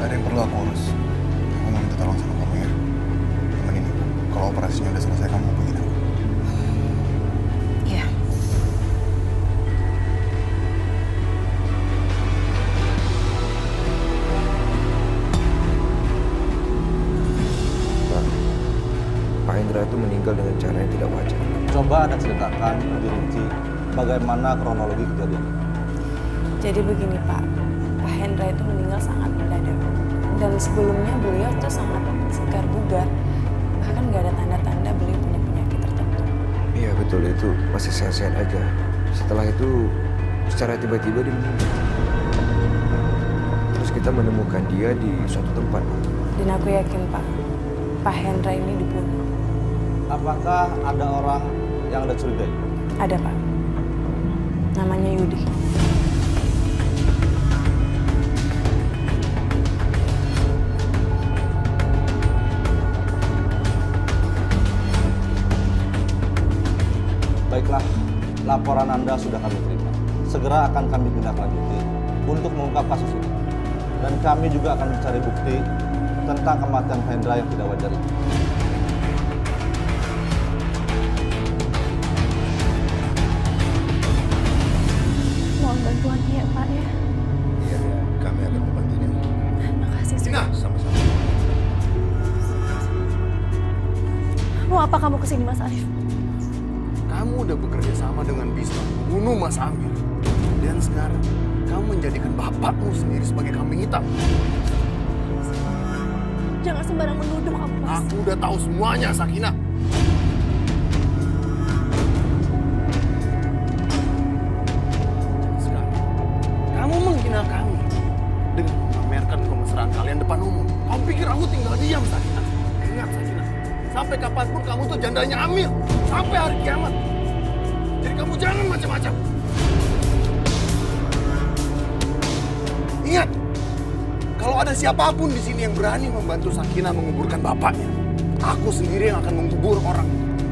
Gak ada yang perlu aku urus. Aku mau minta tolong sama kamu ya. Temenin ibu. Kalau operasinya udah selesai, kamu hubungin aku. Iya. Pak Hendra itu meninggal dengan cara yang tidak wajar. Coba Anda ceritakan lebih rinci bagaimana kronologi kejadian. Jadi begini Pak Hendra itu meninggal sangat mendadak. Dan sebelumnya beliau tuh sangat segar bugar. Bahkan nggak ada tanda-tanda beliau punya penyakit tertentu. Iya betul, itu masih sehat-sehat aja. Setelah itu secara tiba-tiba dia meninggal. Terus kita menemukan dia di suatu tempat. Dan aku yakin Pak Hendra ini dibunuh. Apakah ada orang yang Anda curigai? Ada Pak. Namanya Yudi. Baiklah, laporan Anda sudah kami terima. Segera akan kami tindaklanjuti untuk mengungkap kasus ini. Dan kami juga akan mencari bukti tentang kematian Hendra yang tidak wajar itu. Mohon bantuannya ya Pak ya. Iya, kami akan membantunya. Makasih. Nah, sama-sama. Mau apa kamu kesini Mas Arif? Kamu udah bekerja sama dengan Bisma membunuh Mas Amir. Dan sekarang kamu menjadikan bapakmu sendiri sebagai kambing hitam. Jangan sembarang menuduh kamu Mas. Aku udah tahu semuanya, Sakinah. Sekarang, kamu menghina kami dengan memamerkan kemesraan kalian depan umum. Kamu pikir aku tinggal diam, Sakinah? Ingat, Sakinah. Sampai kapanpun kamu tuh jandanya Amir. Sampai hari kiamat. Jadi kamu jangan macam-macam. Ingat, kalau ada siapapun di sini yang berani membantu Sakinah menguburkan bapaknya, aku sendiri yang akan mengubur orang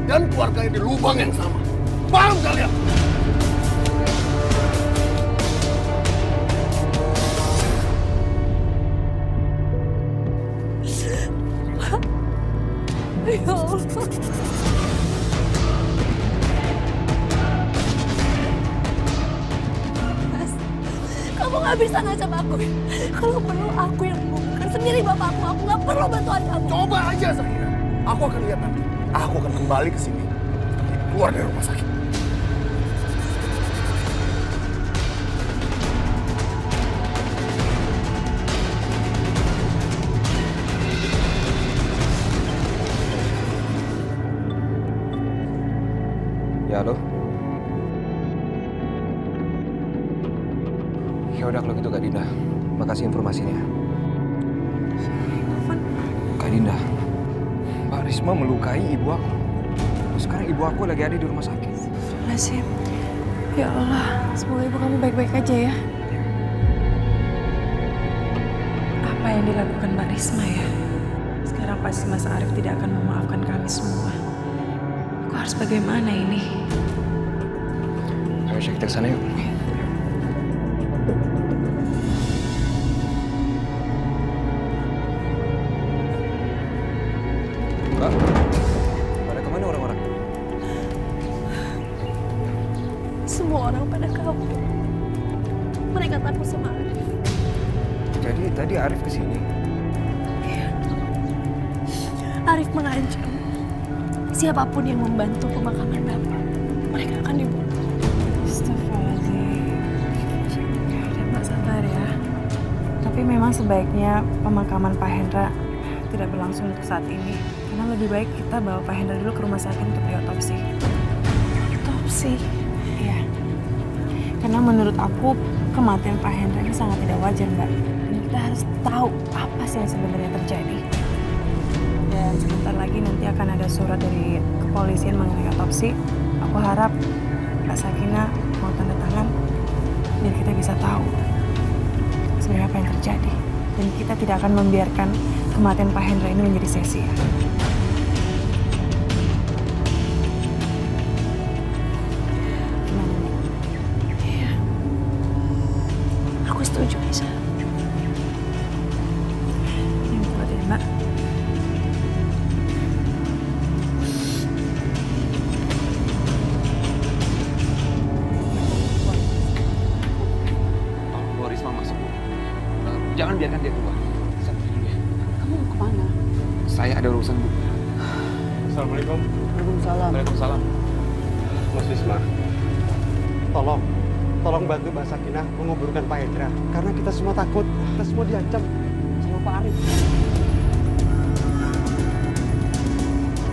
dan keluarganya di lubang yang sama. Paham kalian? Ya Allah. Mas, kamu nggak bisa ngajak aku. Kalau perlu aku yang membunuhkan sendiri bapakku. Aku nggak perlu bantuan kamu. Coba aja, Sakinah. Aku akan lihat nanti. Aku akan kembali ke sini. Keluar dari rumah sakit. Ya halo? Ya udah kalau gitu Kak Dinda. Makasih informasinya. Kak Dinda, Mbak Risma melukai ibu aku. Sekarang ibu aku lagi ada di rumah sakit. Nasib. Ya Allah, semoga ibu kamu baik-baik aja ya. Apa yang dilakukan Mbak Risma ya? Sekarang pasti Mas Arif tidak akan memaafkan kami semua. Aku harus bagaimana ini? Ayo kita ke sana yuk. Mbak, pada kemana orang-orang? Semua orang pada kabur. Mereka takut sama Arif. Jadi tadi Arif kesini. Arif mengancam siapapun yang membantu pemakaman bapak, mereka akan dibunuh. Astagfirullahaladzim. Udah Mbak sabar ya. Tapi memang sebaiknya pemakaman Pak Hendra tidak berlangsung untuk saat ini. Karena lebih baik kita bawa Pak Hendra dulu ke rumah sakit untuk diotopsi. Otopsi. Iya. Karena menurut aku kematian Pak Hendra ini sangat tidak wajar, Mbak. Dan kita harus tahu apa sih yang sebenarnya terjadi. Dan sebentar lagi nanti akan ada surat dari kepolisian mengenai otopsi. Aku harap Kak Sakinah mau tanda tangan biar kita bisa tahu sebenarnya apa yang terjadi. Dan kita tidak akan membiarkan kematian Pak Hendra ini menjadi sia-sia. Gimana, Mbak? Iya. Aku setuju, Bisa. Jangan biarkan dia keluar. Saya pergi dulu ya. Kamu mau kemana? Saya ada urusan, Bu. Assalamualaikum. Waalaikumsalam. Waalaikumsalam. Mas Wisma, tolong bantu Mbak Sakinah menguburkan Pak Hendra. Karena kita semua takut, kita semua diancam sama Pak Arif.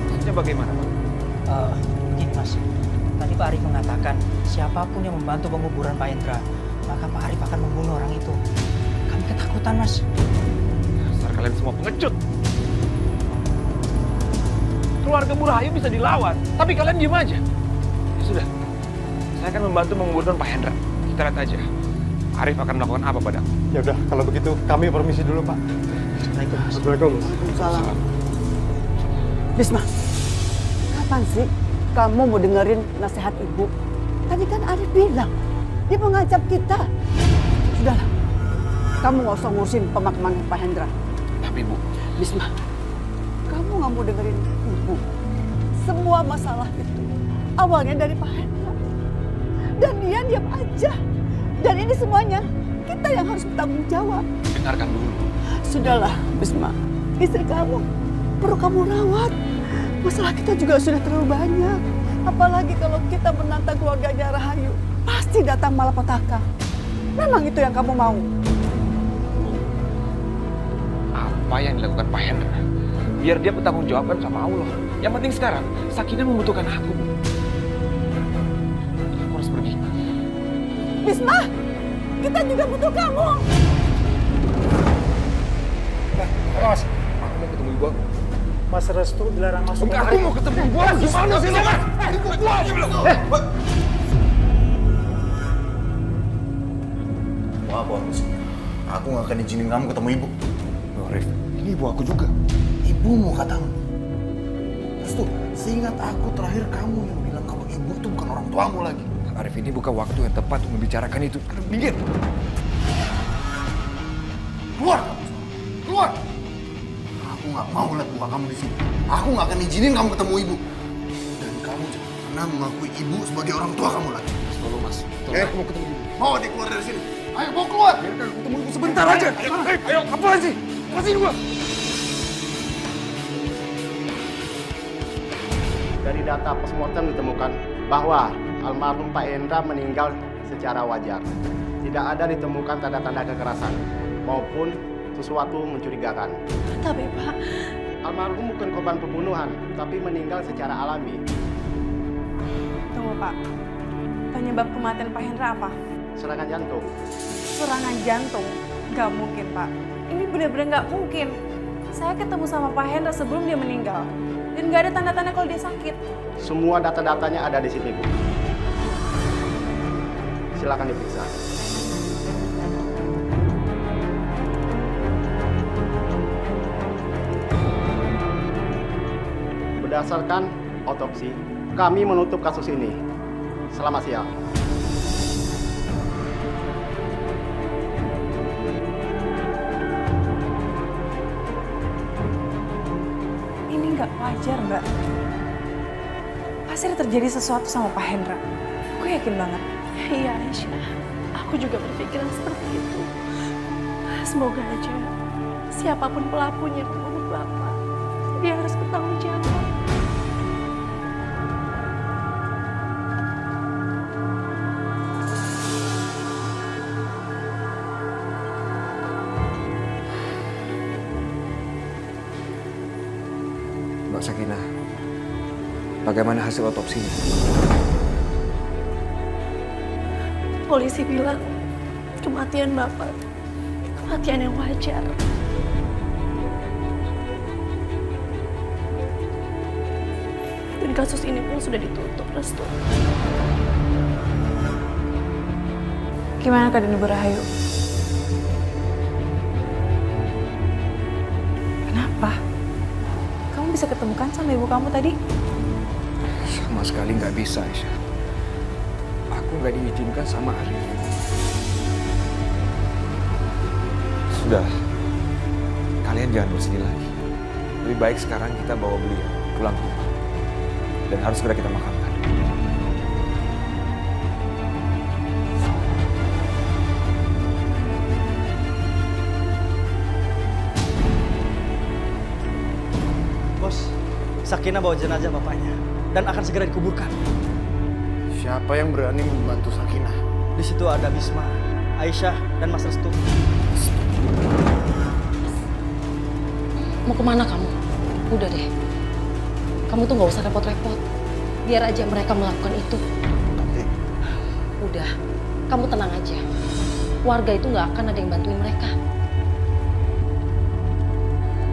Maksudnya bagaimana, Pak? Begini Mas, tadi Pak Arif mengatakan siapapun yang membantu penguburan Pak Hendra, maka Pak Arif akan membunuh orang itu. Kami ketakutan Mas. Dasar kalian semua pengecut. Keluarga Bu Rahayu bisa dilawan, tapi kalian diem aja. Ya sudah, saya akan membantu menguburkan Pak Hendra. Kita lihat aja, Arif akan melakukan apa padaku. Ya udah, kalau begitu kami permisi dulu Pak. Assalamualaikum. Waalaikumsalam. Bisma, kapan sih kamu mau dengerin nasihat ibu? Tadi kan Arif bilang, dia mengancam kita. Sudahlah, kamu nggak usah ngurusin pemakaman Pak Hendra. Tapi Bu, Bisma, kamu nggak mau dengerin ibu. Semua masalah itu awalnya dari Pak Hendra. Dan dia diam aja. Dan ini semuanya kita yang harus bertanggung jawab. dengarkan dulu. Sudahlah, Bisma. Istri kamu perlu kamu rawat. Masalah kita juga sudah terlalu banyak. Apalagi kalau kita menantang keluarganya Rahayu. Pasti datang malapetaka. Memang itu yang kamu mau? Apa yang dilakukan Pak Hendra? Biar dia bertanggung jawabkan sama Allah. Yang penting sekarang, Sakinah membutuhkan aku, Bu. Aku harus pergi. Bisma, kita juga butuh kamu. Mas, aku mau ketemu ibu aku. Mas Restu dilarang masuk. Enggak, aku mau ketemu ibu aku. Gimana sih, Mas? Ibu gua aja belum. Maaf, Bos. Aku nggak akan izinin kamu ketemu ibu. Loh, Rif, ini ibu aku juga. Ibumu katamu. Terus tuh, seingat aku terakhir kamu yang bilang kalau ibu tuh bukan orang tuamu lagi. Arif, ini bukan waktu yang tepat untuk membicarakan itu. Minggir. Keluar kamu, keluar. Aku nggak mau lihat muka kamu di sini. Aku nggak akan izinin kamu ketemu ibu. Dan kamu jangan pernah mengakui ibu sebagai orang tua kamu lagi. Tolong, Mas. Tolong, aku mau ketemu ibu. Mau dia keluar dari sini? Ayo, bawa keluar. Biarkan aku ketemu ibu sebentar aja. Ayo, apa sih? Kasih gua. Dari data postmortem ditemukan bahwa almarhum Pak Hendra meninggal secara wajar. Tidak ada ditemukan tanda-tanda kekerasan maupun sesuatu mencurigakan. Tapi Pak, Almarhum bukan korban pembunuhan, tapi meninggal secara alami. Tunggu Pak, penyebab kematian Pak Hendra apa? Serangan jantung. Serangan jantung? Gak mungkin Pak, ini benar-benar gak mungkin. Saya ketemu sama Pak Hendra sebelum dia meninggal. Dan gak ada tanda-tanda kalau dia sakit. Semua data-datanya ada di sini, Bu. Silakan diperiksa. Berdasarkan otopsi, kami menutup kasus ini. Selamat siang. Ini gak wajar Mbak. Pasti ada terjadi sesuatu sama Pak Hendra. Gue yakin banget. iya Aisyah, aku juga berpikiran seperti itu. Semoga aja siapapun pelakunya yang membunuh Bapak, dia harus bertanggung jawab. Mbak Sakinah, bagaimana hasil otopsinya? Polisi bilang kematian Bapak, kematian yang wajar. Dan kasus ini pun sudah ditutup, Restu. Gimana keadaan Ibu Rahayu? Kenapa? Kamu bisa ketemukan sama ibu kamu tadi? Sama sekali nggak bisa, Aisyah. Aku nggak diizinkan sama Arif. Sudah, kalian jangan bersedih lagi. Lebih baik sekarang kita bawa beliau pulang ke rumah. Dan harus segera kita makamkan. Sakinah bawa jenazah bapaknya dan akan segera dikuburkan. Siapa yang berani membantu Sakinah? Di situ ada Bisma, Aisyah, dan Mas Restu. Mau kemana kamu? Udah deh. Kamu tuh nggak usah repot-repot. Biar aja mereka melakukan itu. Tapi Udah, kamu tenang aja. Warga itu nggak akan ada yang bantuin mereka.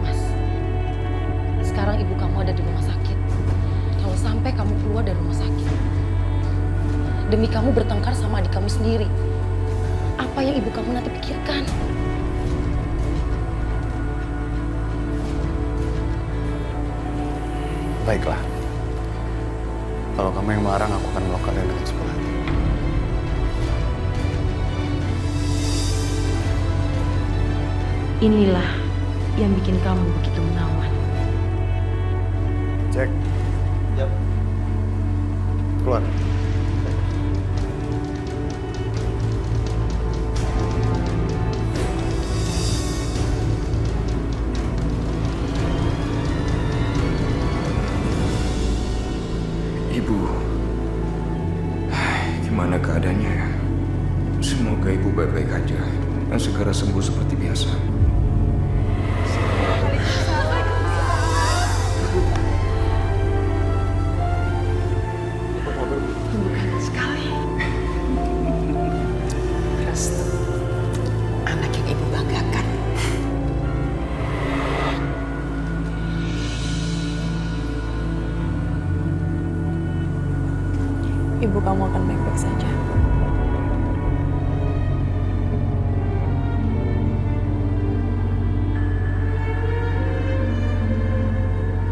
Mas, sekarang ibu kamu ada di rumah sakit. Kalau sampai kamu keluar dari rumah sakit, demi kamu bertengkar sama adik kamu sendiri, apa yang ibu kamu nanti pikirkan? baiklah. Kalau kamu yang melarang, aku akan melakukannya dengan sepenuh hati. Inilah yang bikin kamu begitu menawan. Cek, Yap. keluar. Ibu, gimana keadaannya ya? Semoga ibu baik-baik aja dan segera sembuh seperti biasa. Bukan sekali. Restu, anak yang ibu banggakan. Ibu kamu akan baik-baik saja.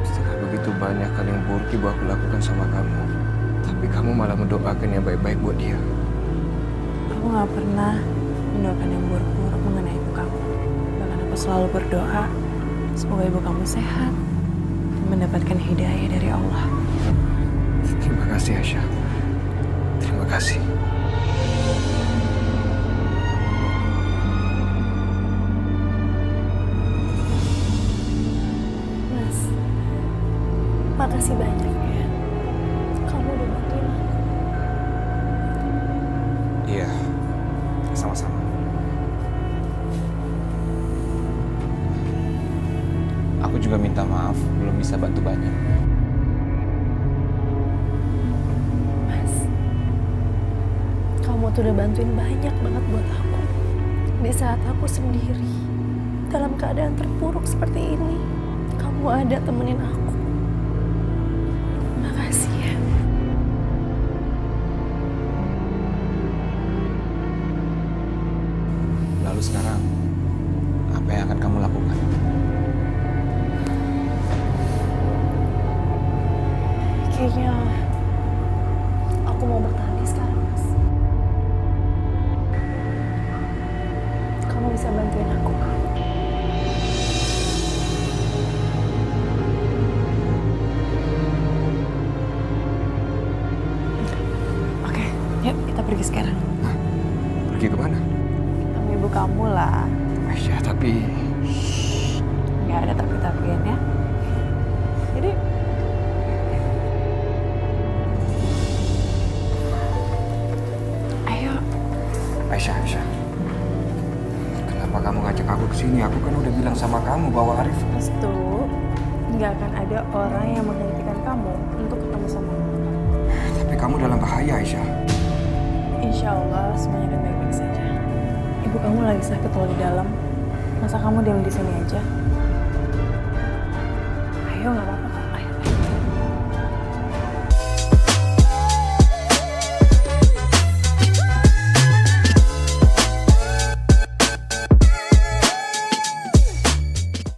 Setelah begitu banyak hal yang buruk ibu aku lakukan sama kamu, tapi kamu malah mendoakan yang baik-baik buat dia. Aku nggak pernah mendoakan yang buruk-buruk mengenai ibu kamu. Bahkan aku selalu berdoa semoga ibu kamu sehat dan mendapatkan hidayah dari Allah. Terima kasih Aisyah. Terima kasih. Mas, makasih banyak ya. Kamu udah bantuin aku. Iya, sama-sama. Aku juga minta maaf belum bisa bantu banyak. Mas, kamu tuh udah bantuin banyak banget buat aku. Di saat aku sendiri, dalam keadaan terpuruk seperti ini, kamu ada temenin aku. Makasih ya. Lalu sekarang, apa yang akan kamu lakukan? Kayaknya aku mau bertani sekarang, Mas. Kamu bisa bantuin aku. Oke, yuk kita pergi sekarang. Pergi kemana? Ketemu ibu kamu lah. Aisyah, tapi... Nggak ada tapi-tapian ya. Jadi ayo. Aisyah. Kenapa kamu ngajak aku ke sini? Aku kan udah bilang sama kamu bahwa Arif... Restu, nggak akan ada orang yang menghentikan kamu untuk ketemu sama aku. Tapi kamu dalam bahaya, Aisyah. Insya Allah semuanya akan baik-baik saja. Ibu kamu lagi sakit loh di dalam. Masa kamu diam di sini aja? Ayo, nggak apa-apa.